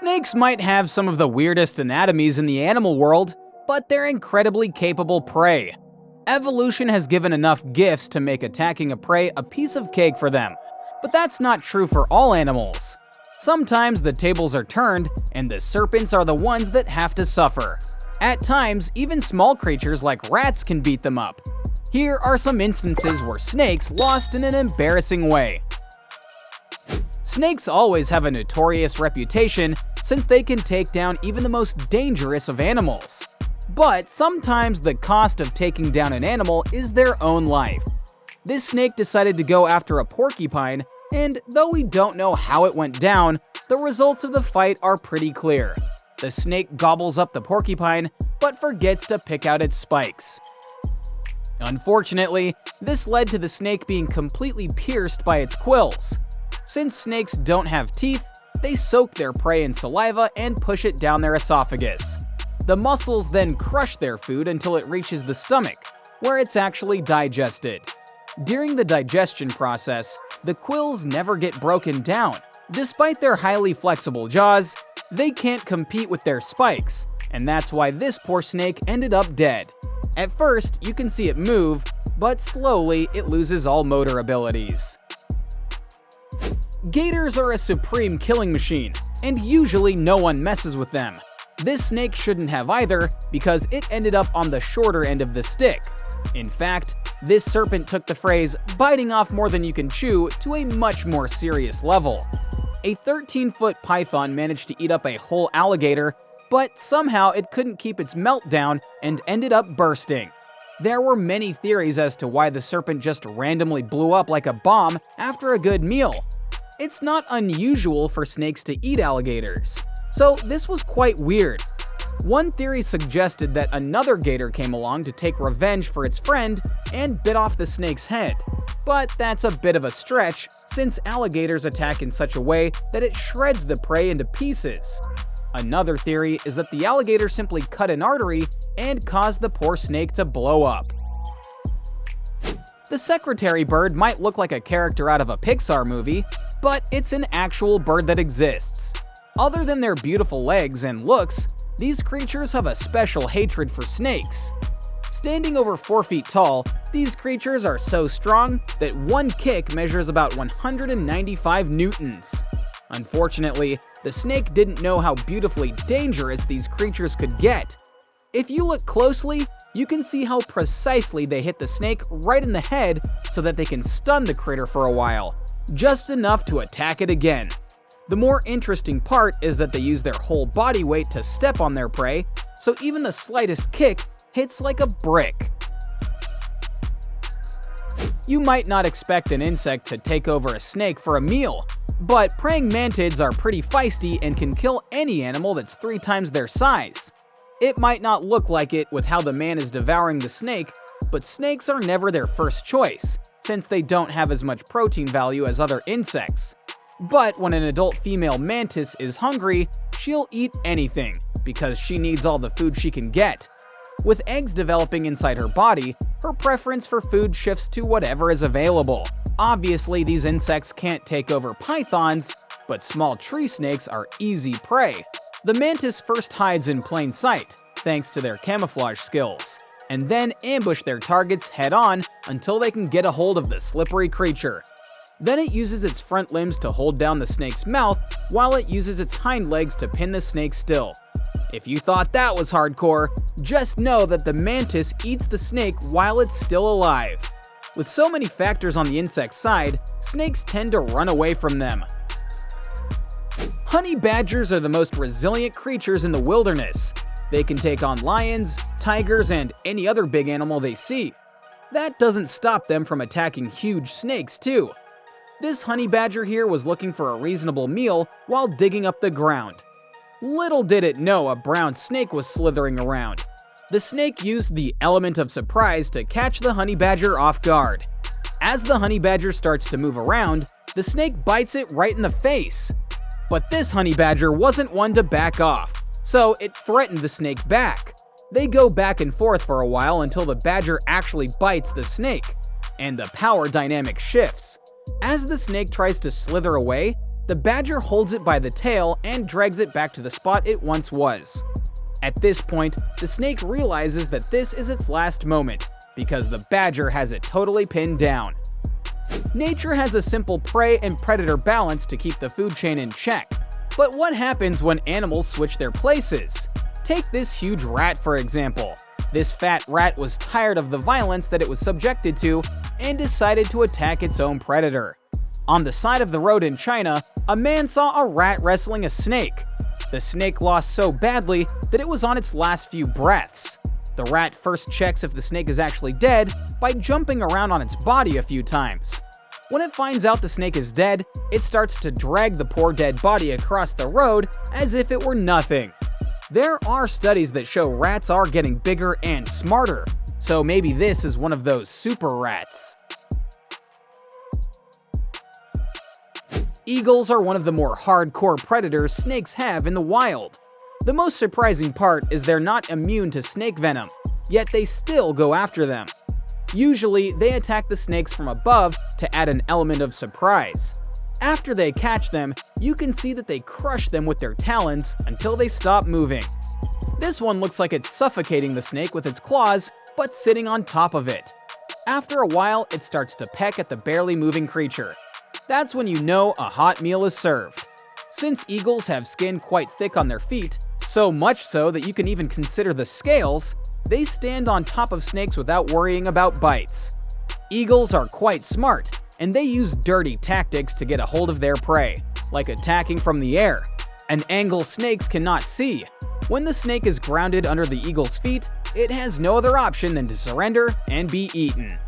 Snakes might have some of the weirdest anatomies in the animal world, but they're incredibly capable prey. Evolution has given enough gifts to make attacking a prey a piece of cake for them, but that's not true for all animals. Sometimes the tables are turned, and the serpents are the ones that have to suffer. At times, even small creatures like rats can beat them up. Here are some instances where snakes lost in an embarrassing way. Snakes always have a notorious reputation since they can take down even the most dangerous of animals. But sometimes the cost of taking down an animal is their own life. This snake decided to go after a porcupine, and though we don't know how it went down, the results of the fight are pretty clear. The snake gobbles up the porcupine, but forgets to pick out its spikes. Unfortunately, this led to the snake being completely pierced by its quills. Since snakes don't have teeth, they soak their prey in saliva and push it down their esophagus. The muscles then crush their food until it reaches the stomach, where it's actually digested. During the digestion process, the quills never get broken down. Despite their highly flexible jaws, they can't compete with their spikes, and that's why this poor snake ended up dead. At first, you can see it move, but slowly it loses all motor abilities. Gators are a supreme killing machine, and usually no one messes with them. This snake shouldn't have either, because it ended up on the shorter end of the stick. In fact, this serpent took the phrase "biting off more than you can chew" to a much more serious level. A 13-foot python managed to eat up a whole alligator, but somehow it couldn't keep its meltdown and ended up bursting. There were many theories as to why the serpent just randomly blew up like a bomb after a good meal. It's not unusual for snakes to eat alligators, so this was quite weird. One theory suggested that another gator came along to take revenge for its friend and bit off the snake's head. But that's a bit of a stretch, since alligators attack in such a way that it shreds the prey into pieces. Another theory is that the alligator simply cut an artery and caused the poor snake to blow up. The secretary bird might look like a character out of a Pixar movie, but it's an actual bird that exists. Other than their beautiful legs and looks, these creatures have a special hatred for snakes. Standing over 4 feet tall, these creatures are so strong that one kick measures about 195 newtons. Unfortunately, the snake didn't know how beautifully dangerous these creatures could get. If you look closely, you can see how precisely they hit the snake right in the head so that they can stun the critter for a while, just enough to attack it again. The more interesting part is that they use their whole body weight to step on their prey, so even the slightest kick hits like a brick. You might not expect an insect to take over a snake for a meal, but praying mantids are pretty feisty and can kill any animal that's 3 times their size. It might not look like it with how the man is devouring the snake, but snakes are never their first choice, since they don't have as much protein value as other insects. But when an adult female mantis is hungry, she'll eat anything, because she needs all the food she can get. With eggs developing inside her body, her preference for food shifts to whatever is available. Obviously, these insects can't take over pythons, but small tree snakes are easy prey. The mantis first hides in plain sight, thanks to their camouflage skills, and then ambush their targets head-on until they can get a hold of the slippery creature. Then it uses its front limbs to hold down the snake's mouth, while it uses its hind legs to pin the snake still. If you thought that was hardcore, just know that the mantis eats the snake while it's still alive. With so many factors on the insect's side, snakes tend to run away from them. Honey badgers are the most resilient creatures in the wilderness. They can take on lions, tigers, and any other big animal they see. That doesn't stop them from attacking huge snakes too. This honey badger here was looking for a reasonable meal while digging up the ground. Little did it know a brown snake was slithering around. The snake used the element of surprise to catch the honey badger off guard. As the honey badger starts to move around, the snake bites it right in the face. But this honey badger wasn't one to back off, so it threatened the snake back. They go back and forth for a while until the badger actually bites the snake, and the power dynamic shifts. As the snake tries to slither away, The badger holds it by the tail and drags it back to the spot it once was. At this point, the snake realizes that this is its last moment, because the badger has it totally pinned down. Nature has a simple prey and predator balance to keep the food chain in check. But what happens when animals switch their places? Take this huge rat, for example. This fat rat was tired of the violence that it was subjected to and decided to attack its own predator. On the side of the road in China, a man saw a rat wrestling a snake. The snake lost so badly that it was on its last few breaths. The rat first checks if the snake is actually dead by jumping around on its body a few times. When it finds out the snake is dead, it starts to drag the poor dead body across the road as if it were nothing. There are studies that show rats are getting bigger and smarter, so maybe this is one of those super rats. Eagles are one of the more hardcore predators snakes have in the wild. The most surprising part is they're not immune to snake venom, yet they still go after them. Usually, they attack the snakes from above to add an element of surprise. After they catch them, you can see that they crush them with their talons until they stop moving. This one looks like it's suffocating the snake with its claws, but sitting on top of it. After a while, it starts to peck at the barely moving creature. That's when you know a hot meal is served. Since eagles have skin quite thick on their feet, so much so that you can even consider the scales, they stand on top of snakes without worrying about bites. Eagles are quite smart, and they use dirty tactics to get a hold of their prey, like attacking from the air, an angle snakes cannot see. When the snake is grounded under the eagle's feet, it has no other option than to surrender and be eaten.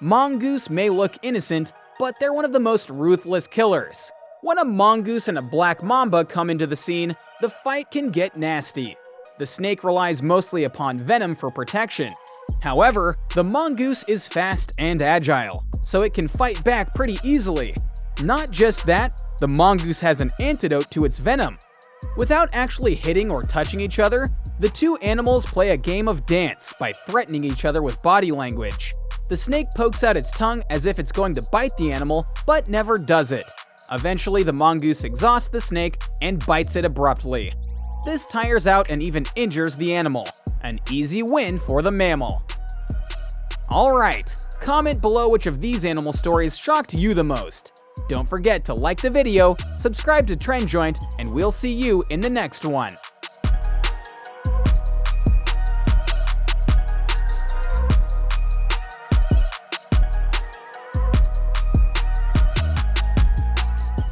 Mongoose may look innocent, but they're one of the most ruthless killers. When a mongoose and a black mamba come into the scene, the fight can get nasty. The snake relies mostly upon venom for protection. However, the mongoose is fast and agile, so it can fight back pretty easily. Not just that, the mongoose has an antidote to its venom. Without actually hitting or touching each other, the two animals play a game of dance by threatening each other with body language. The snake pokes out its tongue as if it's going to bite the animal, but never does it. Eventually, the mongoose exhausts the snake and bites it abruptly. This tires out and even injures the animal. An easy win for the mammal. Alright, comment below which of these animal stories shocked you the most. Don't forget to like the video, subscribe to TRENDJOINT, and we'll see you in the next one.